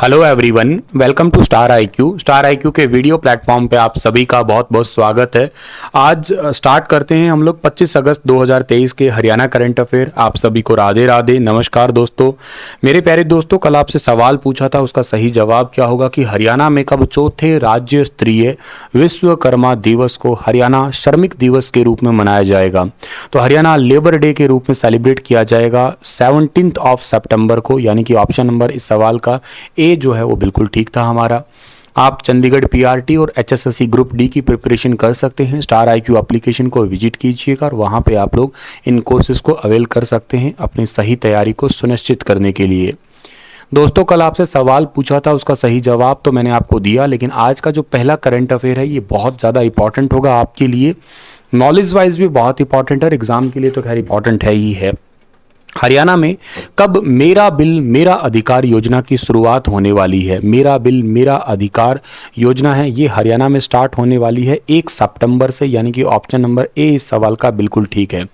Hello everyone, welcome to star IQ. Star IQ के video platform पे आप सभी का बहुत बहुत स्वागत है। आज स्टार्ट करते हैं हम लोग 25 अगस्त 2023 के हरियाणा करंट अफेयर। आप सभी को राधे राधे, नमस्कार दोस्तों। मेरे प्यारे दोस्तों, कल आपसे सवाल पूछा था, उसका सही जवाब क्या होगा कि हरियाणा में कब चौथे राज्य स्तरीय विश्वकर्मा दिवस को हरियाणा श्रमिक दिवस के रूप में मनाया जाएगा। तो हरियाणा लेबर डे के रूप में सेलिब्रेट किया जाएगा 17 ऑफ सितंबर को, यानी कि ऑप्शन नंबर इस सवाल का ए जो है वो बिल्कुल ठीक था हमारा। आप चंडीगढ़ पीआरटी और एचएसएससी ग्रुप डी की प्रिपरेशन कर सकते हैं। स्टार आईक्यू एप्लीकेशन को विजिट कीजिएगा और वहां पे आप लोग इन कोर्सेज को अवेल कर सकते हैं अपनी सही तैयारी को सुनिश्चित करने के लिए। दोस्तों, कल आपसे सवाल पूछा था, उसका सही जवाब तो मैंने आपको दिया, लेकिन आज का जो पहला करंट अफेयर है ये बहुत ज़्यादा इंपॉर्टेंट होगा आपके लिए। नॉलेज वाइज भी बहुत इंपॉर्टेंट है, एग्जाम के लिए तो खैर इंपॉर्टेंट है ही है। हरियाणा में कब मेरा बिल मेरा अधिकार योजना की शुरुआत होने वाली है? मेरा बिल मेरा अधिकार योजना है, ये हरियाणा में स्टार्ट होने वाली है 1 सितंबर से, यानी कि ऑप्शन नंबर ए इस सवाल का बिल्कुल ठीक है।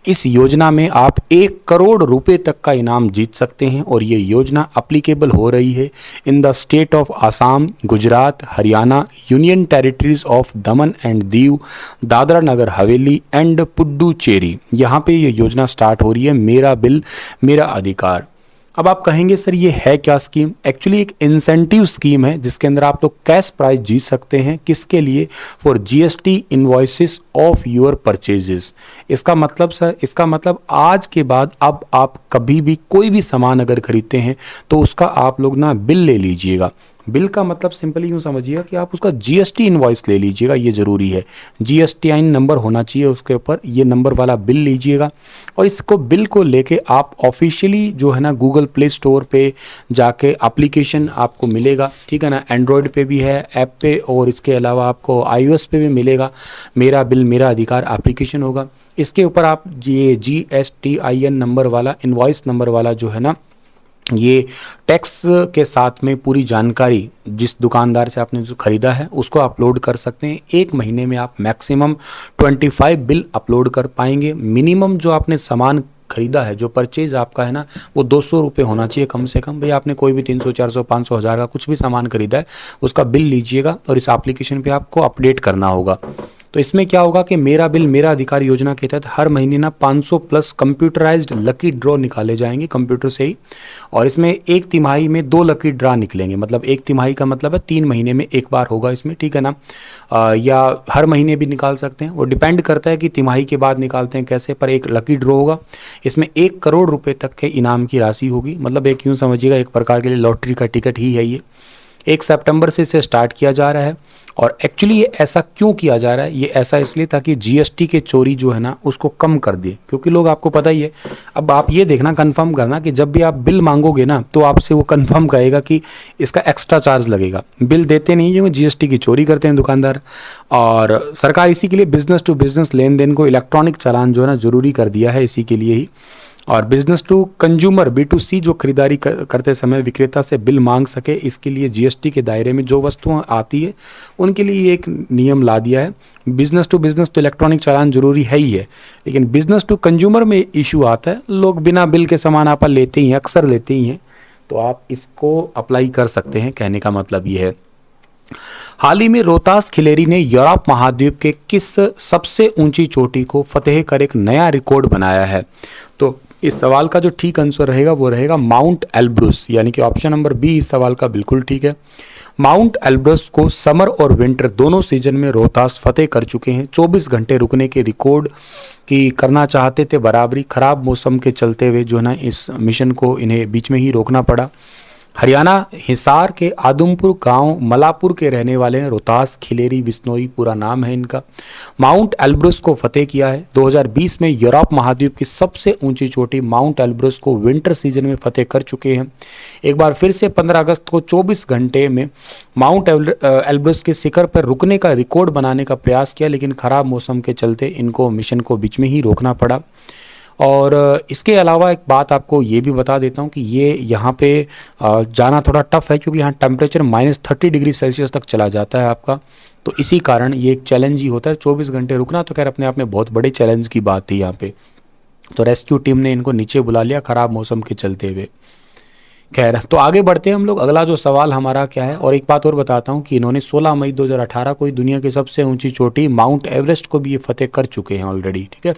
इस योजना में आप 1 करोड़ रुपए तक का इनाम जीत सकते हैं और ये योजना अप्लीकेबल हो रही है in the state of Assam, Gujarat, Haryana, union territories of Daman and Diu, Dadra Nagar Haveli and Puducherry. यहाँ पे ये योजना स्टार्ट हो रही है, मेरा बिल मेरा अधिकार। अब आप कहेंगे सर ये है क्या स्कीम? एक्चुअली एक इंसेंटिव स्कीम है जिसके अंदर आप लोग कैश प्राइज जीत सकते हैं। किसके लिए? For GST invoices of your purchases. इसका मतलब सर, इसका मतलब आज के बाद अब आप कभी भी कोई भी सामान अगर खरीदते हैं तो उसका आप लोग ना बिल ले लीजिएगा। बिल का मतलब सिंपली यूँ समझिएगा कि आप उसका जीएसटी इनवॉइस ले लीजिएगा, ये ज़रूरी है। जीएसटीआईएन नंबर होना चाहिए उसके ऊपर, ये नंबर वाला बिल लीजिएगा और इसको बिल को लेके आप ऑफिशियली जो है ना गूगल प्ले स्टोर पे जाके एप्लीकेशन आपको मिलेगा, ठीक है ना। एंड्रॉयड पे भी है ऐप पे और इसके अलावा आपको आईओएस पे भी मिलेगा। मेरा बिल मेरा अधिकार एप्लीकेशन होगा, इसके ऊपर आप ये जीएसटीआईएन नंबर वाला, इनवॉइस नंबर वाला जो है ना, ये टैक्स के साथ में पूरी जानकारी जिस दुकानदार से आपने जो खरीदा है उसको अपलोड कर सकते हैं। 1 महीने में आप मैक्सिमम 25 बिल अपलोड कर पाएंगे। मिनिमम जो आपने सामान खरीदा है, जो परचेज आपका है ना, वो 200 रुपये होना चाहिए कम से कम। भाई आपने कोई भी 300, 400, 500, 1000 का कुछ भी सामान खरीदा है उसका बिल लीजिएगा और इस एप्लीकेशन पे आपको अपडेट करना होगा। तो इसमें क्या होगा कि मेरा बिल मेरा अधिकार योजना के तहत हर महीने ना 500 प्लस कंप्यूटराइज्ड लकी ड्रॉ निकाले जाएंगे कंप्यूटर से ही, और इसमें 1 तिमाही में 2 लकी ड्रा निकलेंगे। मतलब 1 तिमाही का मतलब है 3 महीने में एक बार होगा इसमें, ठीक है ना। या हर महीने भी निकाल सकते हैं, वो डिपेंड करता है कि तिमाही के बाद निकालते हैं कैसे, पर एक लकी ड्रॉ होगा। इसमें 1 करोड़ रुपये तक के इनाम की राशि होगी। मतलब एक यूँ समझिएगा एक प्रकार के लिए लॉटरी का टिकट ही है ये। 1 सितंबर से इसे स्टार्ट किया जा रहा है। और एक्चुअली ये ऐसा क्यों किया जा रहा है? ये ऐसा इसलिए ताकि जीएसटी के चोरी जो है ना उसको कम कर दे, क्योंकि लोग, आपको पता ही है। अब आप ये देखना, कंफर्म करना कि जब भी आप बिल मांगोगे ना तो आपसे वो कंफर्म करेगा कि इसका एक्स्ट्रा चार्ज लगेगा। बिल देते नहीं क्योंकि जीएसटी की चोरी करते हैं दुकानदार। और सरकार इसी के लिए बिजनेस टू बिजनेस लेन देन को इलेक्ट्रॉनिक चालान जो है ना जरूरी कर दिया है, इसी के लिए ही। और बिजनेस टू कंज्यूमर B2C जो खरीदारी करते समय विक्रेता से बिल मांग सके, इसके लिए जीएसटी के दायरे में जो वस्तुएं आती है उनके लिए एक नियम ला दिया है। बिजनेस टू बिजनेस तो इलेक्ट्रॉनिक चालान जरूरी है ही है, लेकिन बिजनेस टू कंज्यूमर में इशू आता है, लोग बिना बिल के सामान आप लेते ही हैं, अक्सर लेते ही हैं, तो आप इसको अप्लाई कर सकते हैं। कहने का मतलब ये है। हाल ही में रोहतास खिलेरी ने यूरोप महाद्वीप के किस सबसे ऊंची चोटी को फतेह कर एक नया रिकॉर्ड बनाया है? तो इस सवाल का जो ठीक आंसर रहेगा वो रहेगा माउंट एल्ब्रुस, यानी कि ऑप्शन नंबर बी इस सवाल का बिल्कुल ठीक है। माउंट एल्ब्रुस को समर और विंटर दोनों सीजन में रोहतास फतेह कर चुके हैं। 24 घंटे रुकने के रिकॉर्ड की करना चाहते थे बराबरी, खराब मौसम के चलते हुए जो है ना इस मिशन को इन्हें बीच में ही रोकना पड़ा। हरियाणा हिसार के आदमपुर गांव मलापुर के रहने वाले हैं रोहतास खिलेरी बिश्नोई, पूरा नाम है इनका। माउंट एल्ब्रुस को फतेह किया है। 2020 में यूरोप महाद्वीप की सबसे ऊंची चोटी माउंट एल्ब्रुस को विंटर सीजन में फतेह कर चुके हैं। एक बार फिर से 15 अगस्त को 24 घंटे में माउंट एल्ब्रुस के शिखर पर रुकने का रिकॉर्ड बनाने का प्रयास किया, लेकिन खराब मौसम के चलते इनको मिशन को बीच में ही रोकना पड़ा। और इसके अलावा एक बात आपको ये भी बता देता हूँ कि ये यहाँ पे जाना थोड़ा टफ है, क्योंकि यहाँ टेम्परेचर -30 डिग्री सेल्सियस तक चला जाता है आपका। तो इसी कारण ये एक चैलेंज ही होता है। 24 घंटे रुकना तो खैर अपने आप में बहुत बड़े चैलेंज की बात थी यहाँ पे। तो रेस्क्यू टीम ने इनको नीचे बुला लिया खराब मौसम के चलते हुए। खैर, तो आगे बढ़ते हैं हम लोग। अगला जो सवाल हमारा क्या है, और एक बात और बताता हूँ कि इन्होंने 16 मई 2018 को ही दुनिया की सबसे ऊंची चोटी माउंट एवरेस्ट को भी ये फतेह कर चुके हैं ऑलरेडी, ठीक है।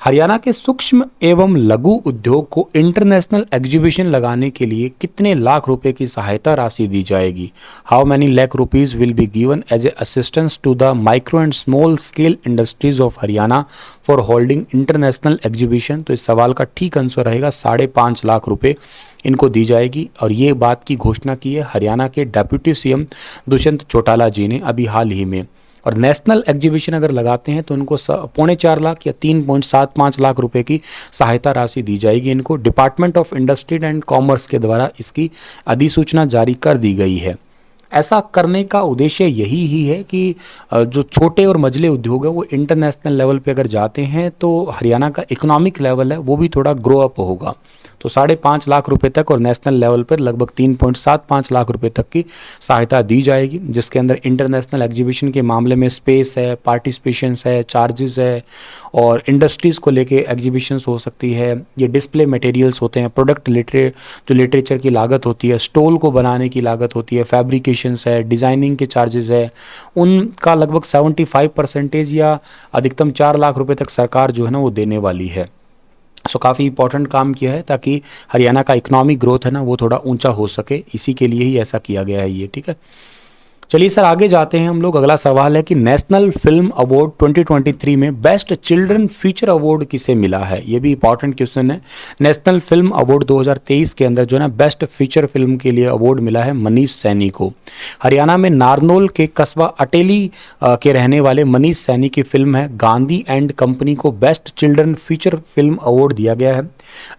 हरियाणा के सूक्ष्म एवं लघु उद्योग को इंटरनेशनल एग्जीबिशन लगाने के लिए कितने लाख रुपए की सहायता राशि दी जाएगी? How many lakh rupees will be given as a assistance to the micro and small scale industries of Haryana for holding international exhibition? तो इस सवाल का ठीक आंसर रहेगा 5.5 लाख रुपए इनको दी जाएगी। और ये बात की घोषणा की है हरियाणा के डेप्यूटी सीएम दुष्यंत चौटाला जी ने अभी हाल ही में। और नेशनल एग्जीबिशन अगर लगाते हैं तो इनको 4.25 लाख या 3.75 लाख रुपए की सहायता राशि दी जाएगी। इनको department of industry and commerce के द्वारा इसकी अधिसूचना जारी कर दी गई है। ऐसा करने का उद्देश्य यही ही है कि जो छोटे और मझले उद्योग है वो इंटरनेशनल लेवल पे अगर जाते हैं तो हरियाणा का इकोनॉमिक लेवल है वो भी थोड़ा ग्रो अप होगा। तो 5.5 लाख रुपए तक और नेशनल लेवल पर लगभग 3.75 लाख रुपए तक की सहायता दी जाएगी, जिसके अंदर इंटरनेशनल एग्जीबिशन के मामले में स्पेस है, पार्टिसिपेशंस है, चार्जेस है, और इंडस्ट्रीज़ को लेके एग्जीबिशंस हो सकती है। ये डिस्प्ले मटेरियल्स होते हैं, प्रोडक्ट जो लिटरेचर की लागत होती है, स्टॉल को बनाने की लागत होती है, फैब्रिकेशंस है, डिज़ाइनिंग के चार्जेस है, उनका लगभग 75% या अधिकतम 4 लाख रुपए तक सरकार जो है ना वो देने वाली है। सो काफ़ी इंपॉर्टेंट काम किया है ताकि हरियाणा का इकोनॉमिक ग्रोथ है ना वो थोड़ा ऊंचा हो सके, इसी के लिए ही ऐसा किया गया है ये, ठीक है। चलिए सर आगे जाते हैं हम लोग। अगला सवाल है कि नेशनल फिल्म अवार्ड 2023 में बेस्ट चिल्ड्रन फीचर अवार्ड किसे मिला है? ये भी इंपॉर्टेंट क्वेश्चन है। नेशनल फिल्म अवार्ड 2023 के अंदर जो है ना बेस्ट फीचर फिल्म के लिए अवार्ड मिला है मनीष सैनी को। हरियाणा में नारनौल के कस्बा अटेली के रहने वाले मनीष सैनी की फिल्म है गांधी एंड कंपनी को best children feature film award दिया गया है।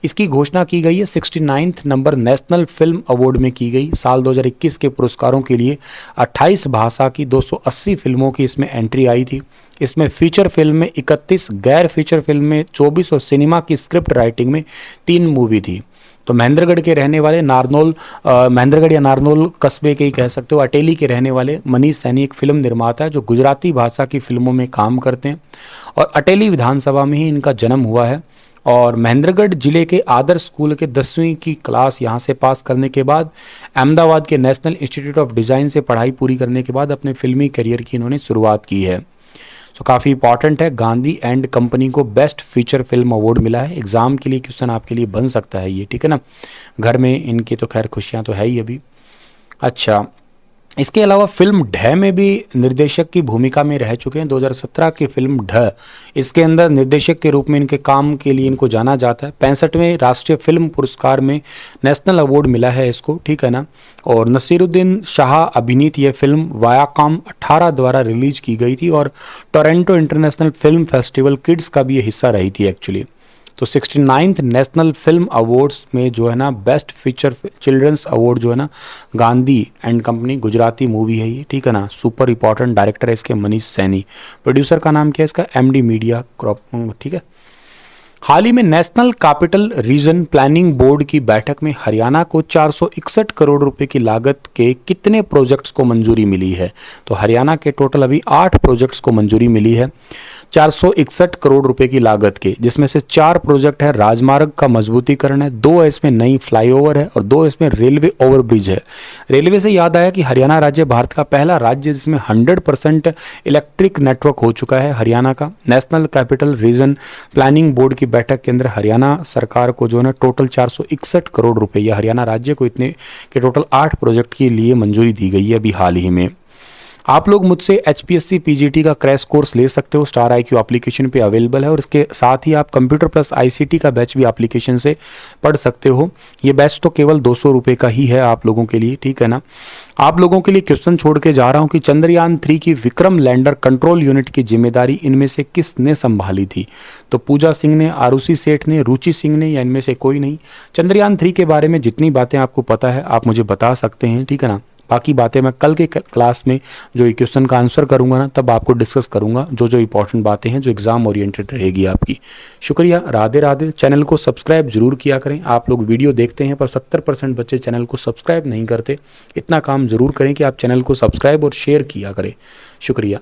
इसकी घोषणा की गई है 69 नंबर नेशनल फिल्म अवार्ड में की गई। साल 2021 के पुरस्कारों के लिए 28 भाषा की 280 फिल्मों की इसमें एंट्री आई थी। इसमें फीचर फिल्म में 31, गैर फीचर फिल्म में 24 और सिनेमा की स्क्रिप्ट राइटिंग में 3 मूवी थी। तो महेंद्रगढ़ के रहने वाले महेंद्रगढ़ या नारनौल कस्बे के ही कह सकते हो, अटेली के रहने वाले मनीष सैनी एक फिल्म निर्माता है जो गुजराती भाषा की फिल्मों में काम करते हैं और अटेली विधानसभा में ही इनका जन्म हुआ है। और महेंद्रगढ़ जिले के आदर्श स्कूल के 10वीं की क्लास यहाँ से पास करने के बाद अहमदाबाद के नेशनल इंस्टीट्यूट ऑफ डिज़ाइन से पढ़ाई पूरी करने के बाद अपने फिल्मी करियर की इन्होंने शुरुआत की है। सो काफ़ी इंपॉर्टेंट है, गांधी एंड कंपनी को बेस्ट फीचर फिल्म अवार्ड मिला है। एग्जाम के लिए क्वेश्चन आपके लिए बन सकता है ये, ठीक है ना। घर में इनकी तो खैर खुशियाँ तो है ही अभी। अच्छा, इसके अलावा फिल्म ढ में भी निर्देशक की भूमिका में रह चुके हैं। 2017 की फिल्म ढ, इसके अंदर निर्देशक के रूप में इनके काम के लिए इनको जाना जाता है। 65वें राष्ट्रीय फिल्म पुरस्कार में नेशनल अवार्ड मिला है इसको, ठीक है ना। और नसीरुद्दीन शाह अभिनीत यह फिल्म वायाकॉम 18 द्वारा रिलीज की गई थी और Toronto international film festival kids का भी ये हिस्सा रही थी एक्चुअली। तो 69th नेशनल फिल्म अवार्ड्स में जो है ना बेस्ट फीचर चिल्ड्रंस अवार्ड जो है ना Gandhi and company, Gujarati movie है ये, ठीक है ना। सुपर इंपॉर्टेंट डायरेक्टर है इसके मनीष सैनी। प्रोड्यूसर का नाम क्या है इसका? MD मीडिया क्रॉप, ठीक है। हाल ही में national capital region planning board की बैठक में हरियाणा को 461 करोड़ रुपए की लागत के कितने प्रोजेक्ट्स को मंजूरी मिली है? तो हरियाणा के टोटल अभी 8 प्रोजेक्ट्स को मंजूरी मिली है 461 करोड़ रुपए की लागत के, जिसमें से 4 प्रोजेक्ट है राजमार्ग का मजबूतीकरण है, 2 है इसमें नई फ्लाईओवर है और 2 इसमें रेलवे ओवरब्रिज है। रेलवे से याद आया कि हरियाणा राज्य भारत का पहला राज्य जिसमें 100% इलेक्ट्रिक नेटवर्क हो चुका है हरियाणा का। National capital region planning board की बैठक के अंदर हरियाणा सरकार को जो है ना टोटल 461 करोड़ रुपए या हरियाणा राज्य को इतने के टोटल 8 प्रोजेक्ट के लिए मंजूरी दी गई है अभी हाल ही में। आप लोग मुझसे HPSC PGT का क्रैश कोर्स ले सकते हो, स्टार IQ एप्लीकेशन पे अवेलेबल है। और इसके साथ ही आप कंप्यूटर प्लस ICT का बैच भी एप्लीकेशन से पढ़ सकते हो। ये बैच तो केवल 200 रुपये का ही है आप लोगों के लिए, ठीक है ना। आप लोगों के लिए क्वेश्चन छोड़ के जा रहा हूँ कि चंद्रयान 3 की विक्रम लैंडर कंट्रोल यूनिट की जिम्मेदारी इनमें से किसने संभाली थी? तो पूजा सिंह ने, आरुषि सेठ ने, रुचि सिंह ने, या इनमें से कोई नहीं। चंद्रयान 3 के बारे में जितनी बातें आपको पता है आप मुझे बता सकते हैं, ठीक है ना। बाकी बातें मैं कल के क्लास में जो ये क्वेश्चन का आंसर करूंगा ना तब आपको डिस्कस करूंगा जो इंपॉर्टेंट बातें हैं जो एग्जाम ओरिएंटेड रहेगी आपकी। शुक्रिया, राधे राधे। चैनल को सब्सक्राइब जरूर किया करें। आप लोग वीडियो देखते हैं पर 70% बच्चे चैनल को सब्सक्राइब नहीं करते। इतना काम जरूर करें कि आप चैनल को सब्सक्राइब और शेयर किया करें। शुक्रिया।